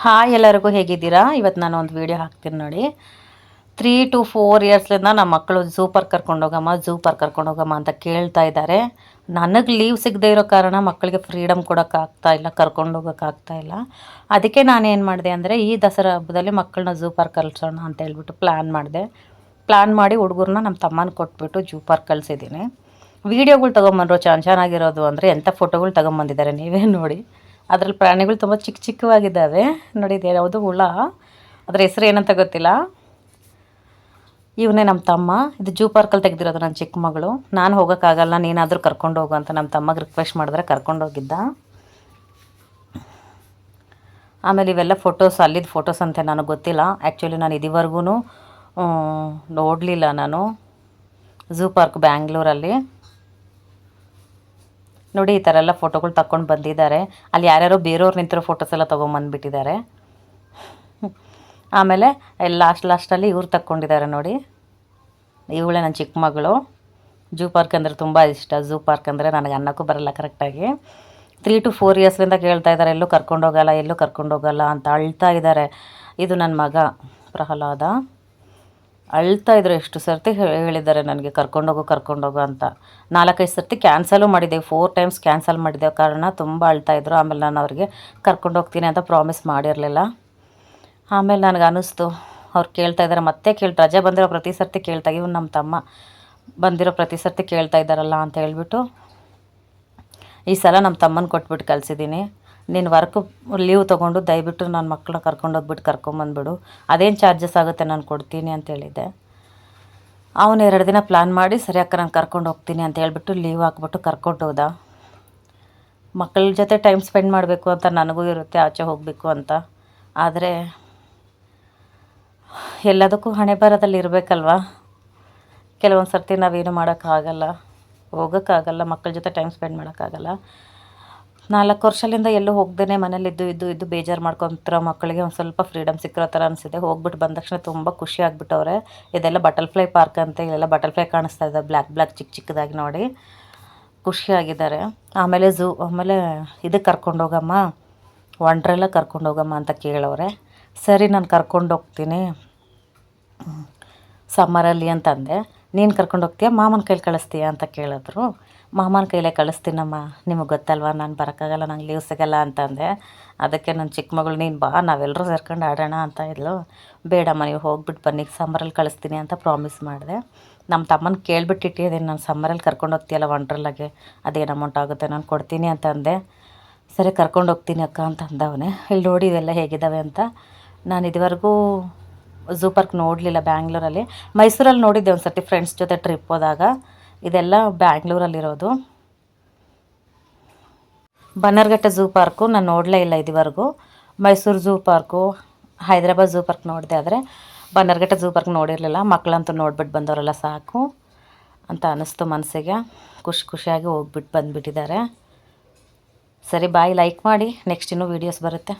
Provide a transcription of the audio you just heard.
Hi ಎಲ್ಲರಿಗೂ ಹೇಗಿದ್ದೀರಾ? ಇವತ್ತು ನಾನು ಒಂದು ವೀಡಿಯೋ ಹಾಕ್ತೀನಿ ನೋಡಿ. 3 to 4 ಇಯರ್ಸ್ಲಿಂದ ನಮ್ಮ ಮಕ್ಕಳು ಝೂ ಪಾರ್ಕ್ ಕರ್ಕೊಂಡೋಗಮ್ಮ ಅಂತ ಕೇಳ್ತಾ ಇದ್ದಾರೆ. ನನಗೆ ಲೀವ್ ಸಿಗದೆ ಇರೋ ಕಾರಣ ಮಕ್ಕಳಿಗೆ ಫ್ರೀಡಮ್ ಕೊಡೋಕ್ಕಾಗ್ತಾಯಿಲ್ಲ, ಕರ್ಕೊಂಡೋಗೋಕ್ಕಾಗ್ತಾಯಿಲ್ಲ. ಅದಕ್ಕೆ ನಾನೇನು ಮಾಡಿದೆ ಅಂದರೆ, ಈ ದಸರಾ ಹಬ್ಬದಲ್ಲಿ ಮಕ್ಕಳನ್ನ ಝೂ ಪಾರ್ಕ್ ಕಳಿಸೋಣ ಅಂತ ಹೇಳ್ಬಿಟ್ಟು ಪ್ಲ್ಯಾನ್ ಮಾಡಿ ಹುಡುಗರನ್ನ ನಮ್ಮ ತಮ್ಮನ ಕೊಟ್ಬಿಟ್ಟು ಝೂ ಪಾರ್ಕ್ ಕಳಿಸಿದ್ದೀನಿ. ವೀಡಿಯೋಗಳು ತೊಗೊಂಬಂದರು ಚೆನ್ನಾಗಿರೋದು ಅಂದರೆ ಎಂಥ ಫೋಟೋಗಳು ತೊಗೊಂಬಂದಿದ್ದಾರೆ ನೀವೇ ನೋಡಿ. ಅದರಲ್ಲಿ ಪ್ರಾಣಿಗಳು ತುಂಬ ಚಿಕ್ಕವಾಗಿದ್ದಾವೆ ನೋಡಿ. ಇದು ಯಾವುದು ಹುಳ, ಅದರ ಹೆಸರು ಏನಂತ ಗೊತ್ತಿಲ್ಲ. ಇವನೇ ನಮ್ಮ ತಮ್ಮ. ಇದು ಝೂ ಪಾರ್ಕಲ್ಲಿ ತೆಗೆದಿರೋದು ನನ್ನ ಚಿಕ್ಕ ಮಗಳು. ನಾನು ಹೋಗೋಕ್ಕಾಗಲ್ಲ, ನೀನಾದರೂ ಕರ್ಕೊಂಡು ಹೋಗು ಅಂತ ನಮ್ಮ ತಮ್ಮಗೆ ರಿಕ್ವೆಸ್ಟ್ ಮಾಡಿದ್ರೆ ಕರ್ಕೊಂಡೋಗಿದ್ದ. ಆಮೇಲೆ ಇವೆಲ್ಲ ಫೋಟೋಸ್, ಅಲ್ಲಿದ್ದು ಫೋಟೋಸ್ ಅಂತ ನನಗೆ ಗೊತ್ತಿಲ್ಲ. ಆ್ಯಕ್ಚುಲಿ ನಾನು ಇದುವರೆಗೂ ನೋಡಲಿಲ್ಲ ನಾನು ಝೂ ಪಾರ್ಕ್ ಬ್ಯಾಂಗ್ಳೂರಲ್ಲಿ. ನೋಡಿ ಈ ಥರ ಎಲ್ಲ ಫೋಟೋಗಳು ತಗೊಂಡು ಬಂದಿದ್ದಾರೆ. ಅಲ್ಲಿ ಯಾರ್ಯಾರೋ ಬೇರೆಯವ್ರು ನಿಂತಿರೋ ಫೋಟೋಸ್ ಎಲ್ಲ ತೊಗೊಂಬಂದುಬಿಟ್ಟಿದ್ದಾರೆ. ಆಮೇಲೆ ಲಾಸ್ಟಲ್ಲಿ ಇವ್ರು ತಕ್ಕೊಂಡಿದ್ದಾರೆ ನೋಡಿ. ಇವಳೇ ನನ್ನ ಚಿಕ್ಕ ಮಗಳು. ಝೂ ಪಾರ್ಕ್ ಅಂದರೆ ತುಂಬ ಇಷ್ಟ. ಝೂ ಪಾರ್ಕ್ ಅಂದರೆ ನನಗೆ ಅನ್ನೋಕ್ಕೂ ಬರಲ್ಲ ಕರೆಕ್ಟಾಗಿ. 3 to 4 ಇಯರ್ಸ್ಲಿಂದ ಕೇಳ್ತಾ ಇದ್ದಾರೆ, ಎಲ್ಲೂ ಕರ್ಕೊಂಡೋಗಲ್ಲ ಅಂತ ಅಳ್ತಾ ಇದ್ದಾರೆ. ಇದು ನನ್ನ ಮಗ ಪ್ರಹ್ಲಾದ. ಅಳ್ತಾ ಇದ್ರು. ಎಷ್ಟು ಸರ್ತಿ ಹೇಳಿದ್ದಾರೆ ನನಗೆ ಕರ್ಕೊಂಡೋಗು ಅಂತ. 4-5 ಸರ್ತಿ ಕ್ಯಾನ್ಸಲು ಮಾಡಿದ್ದೆವು. 4 times ಕ್ಯಾನ್ಸಲ್ ಮಾಡಿದ್ದೆ ಕಾರಣ ತುಂಬ ಅಳ್ತಾಯಿದ್ರು. ಆಮೇಲೆ ನಾನು ಅವ್ರಿಗೆ ಕರ್ಕೊಂಡೋಗ್ತೀನಿ ಅಂತ ಪ್ರಾಮಿಸ್ ಮಾಡಿರಲಿಲ್ಲ. ಆಮೇಲೆ ನನಗೆ ಅನ್ನಿಸ್ತು, ಅವ್ರು ಕೇಳ್ತಾ ಇದ್ದಾರೆ, ಮತ್ತೆ ರಜೆ ಬಂದಿರೋ ಪ್ರತಿ ಸರ್ತಿ ಇವ್ನು ನಮ್ಮ ತಮ್ಮ ಬಂದಿರೋ ಪ್ರತಿ ಸರ್ತಿ ಕೇಳ್ತಾ ಇದ್ದಾರಲ್ಲ ಅಂತ ಹೇಳ್ಬಿಟ್ಟು ಈ ಸಲ ನಮ್ಮ ತಮ್ಮನ ಕೊಟ್ಬಿಟ್ಟು ಕಳಿಸಿದ್ದೀನಿ. ನೀನು ಲೀವ್ ತೊಗೊಂಡು ದಯವಿಟ್ಟು ನನ್ನ ಮಕ್ಕಳನ್ನ ಕರ್ಕೊಂಬಂದ್ಬಿಡು, ಅದೇನು ಚಾರ್ಜಸ್ ಆಗುತ್ತೆ ನಾನು ಕೊಡ್ತೀನಿ ಅಂತ ಹೇಳಿದ್ದೆ. ಅವನು 2 ದಿನ ಪ್ಲ್ಯಾನ್ ಮಾಡಿ ಸರಿ ಅಕ್ಕ ನಾನು ಕರ್ಕೊಂಡು ಹೋಗ್ತೀನಿ ಅಂತ ಹೇಳ್ಬಿಟ್ಟು ಲೀವ್ ಹಾಕ್ಬಿಟ್ಟು ಕರ್ಕೊಂಡು ಹೋದ. ಮಕ್ಕಳ ಜೊತೆ ಟೈಮ್ ಸ್ಪೆಂಡ್ ಮಾಡಬೇಕು ಅಂತ ನನಗೂ ಇರುತ್ತೆ, ಆಚೆ ಹೋಗಬೇಕು ಅಂತ. ಆದರೆ ಎಲ್ಲದಕ್ಕೂ ಹಣೆ ಬರದಲ್ಲಿ ಇರಬೇಕಲ್ವ. ಕೆಲವೊಂದು ಸರ್ತಿ ನಾವೇನು ಹೋಗೋಕ್ಕಾಗಲ್ಲ, ಮಕ್ಕಳ ಜೊತೆ ಟೈಮ್ ಸ್ಪೆಂಡ್ ಮಾಡೋಕ್ಕಾಗಲ್ಲ. 4 ವರ್ಷದಿಂದ ಎಲ್ಲೂ ಹೋಗ್ದೇ ಮನೇಲಿದ್ದು ಬೇಜಾರು ಮಾಡ್ಕೊತಿರೋ ಮಕ್ಕಳಿಗೆ ಒಂದು ಸ್ವಲ್ಪ ಫ್ರೀಡಮ್ ಸಿಕ್ಕಿರೋ ಥರ ಅನಿಸಿದೆ. ಹೋಗ್ಬಿಟ್ಟು ಬಂದ ತಕ್ಷಣ ತುಂಬ ಖುಷಿ ಆಗಿಬಿಟ್ಟವ್ರೆ. ಇದೆಲ್ಲ ಬಟರ್ಫ್ಲೈ ಪಾರ್ಕ್ ಅಂತ, ಇಲ್ಲೆಲ್ಲ ಬಟರ್ಫ್ಲೈ ಕಾಣಿಸ್ತಾ ಇದೆ ಬ್ಲ್ಯಾಕ್ ಚಿಕ್ಕದಾಗಿ ನೋಡಿ. ಖುಷಿಯಾಗಿದ್ದಾರೆ. ಆಮೇಲೆ ಇದಕ್ಕೆ ಕರ್ಕೊಂಡೋಗಮ್ಮ, ವಂಡ್ರೆಲ್ಲ ಕರ್ಕೊಂಡೋಗಮ್ಮ ಅಂತ ಕೇಳವ್ರೆ. ಸರಿ ನಾನು ಕರ್ಕೊಂಡೋಗ್ತೀನಿ ಸಮ್ಮರಲ್ಲಿ ಅಂತಂದೆ. ನೀನು ಕರ್ಕೊಂಡೋಗ್ತೀಯ, ಮಾಮನ ಕೈಲಿ ಕಳಿಸ್ತೀಯ ಅಂತ ಕೇಳಿದ್ರು. ಮಾಮನ ಕೈಲೇ ಕಳಿಸ್ತೀನಮ್ಮ, ನಿಮಗೆ ಗೊತ್ತಲ್ವ ನಾನು ಬರೋಕ್ಕಾಗಲ್ಲ, ನಂಗೆ ಲೀವ್ ಸಿಗಲ್ಲ ಅಂತಂದೆ. ಅದಕ್ಕೆ ನನ್ನ ಚಿಕ್ಕ ಮಗಳು, ನೀನು ಬಾ ನಾವೆಲ್ಲರೂ ಸೇರ್ಕೊಂಡು ಆಡೋಣ ಅಂತ ಇದ್ಲು. ಬೇಡಮ್ಮ ನೀವು ಹೋಗ್ಬಿಟ್ಟು ಬನ್ನಿ, ಸಮ್ಮರಲ್ಲಿ ಕಳಿಸ್ತೀನಿ ಅಂತ ಪ್ರಾಮಿಸ್ ಮಾಡಿದೆ. ನಮ್ಮ ತಮ್ಮನ ಕೇಳ್ಬಿಟ್ಟಿಟ್ಟಿದ್ದೀನಿ, ನಾನು ಸಮ್ಮರಲ್ಲಿ ಕರ್ಕೊಂಡೋಗ್ತೀಯಲ್ಲ ವಂಡ್ರಲ್ಲಾಗೆ, ಅದೇನು ಅಮೌಂಟ್ ಆಗುತ್ತೆ ನಾನು ಕೊಡ್ತೀನಿ ಅಂತಂದೆ. ಸರಿ ಕರ್ಕೊಂಡೋಗ್ತೀನಿ ಅಕ್ಕ ಅಂತ ಅಂದವನೇ. ಇಲ್ಲಿ ನೋಡಿ ಇವೆಲ್ಲ ಹೇಗಿದ್ದಾವೆ ಅಂತ. ನಾನು ಇದುವರೆಗೂ ಝೂ ಪಾರ್ಕ್ ನೋಡಲಿಲ್ಲ ಬ್ಯಾಂಗ್ಳೂರಲ್ಲಿ. ಮೈಸೂರಲ್ಲಿ ನೋಡಿದ್ದೆ ಒಂದು ಸರ್ತಿ ಫ್ರೆಂಡ್ಸ್ ಜೊತೆ ಟ್ರಿಪ್ ಹೋದಾಗ. ಇದೆಲ್ಲ ಬ್ಯಾಂಗ್ಳೂರಲ್ಲಿರೋದು. ಬನ್ನರ್ಘಟ್ಟ ಝೂ ಪಾರ್ಕು ನಾನು ನೋಡಲೇ ಇಲ್ಲ ಇದುವರೆಗೂ. Mysuru zoo park, Hyderabad zoo park ನೋಡಿದೆ, ಆದರೆ ಬನ್ನರ್ಘಟ್ಟ ಝೂ ಪಾರ್ಕ್ ನೋಡಿರಲಿಲ್ಲ. ಮಕ್ಕಳಂತೂ ನೋಡ್ಬಿಟ್ಟು ಬಂದವರೆಲ್ಲ ಸಾಕು ಅಂತ ಅನ್ನಿಸ್ತು ಮನಸ್ಸಿಗೆ. ಖುಷಿಯಾಗಿ ಹೋಗ್ಬಿಟ್ಟು ಬಂದುಬಿಟ್ಟಿದ್ದಾರೆ. ಸರಿ ಬಾಯ್, ಲೈಕ್ ಮಾಡಿ, ನೆಕ್ಸ್ಟ್ ಇನ್ನೂ ವೀಡಿಯೋಸ್ ಬರುತ್ತೆ.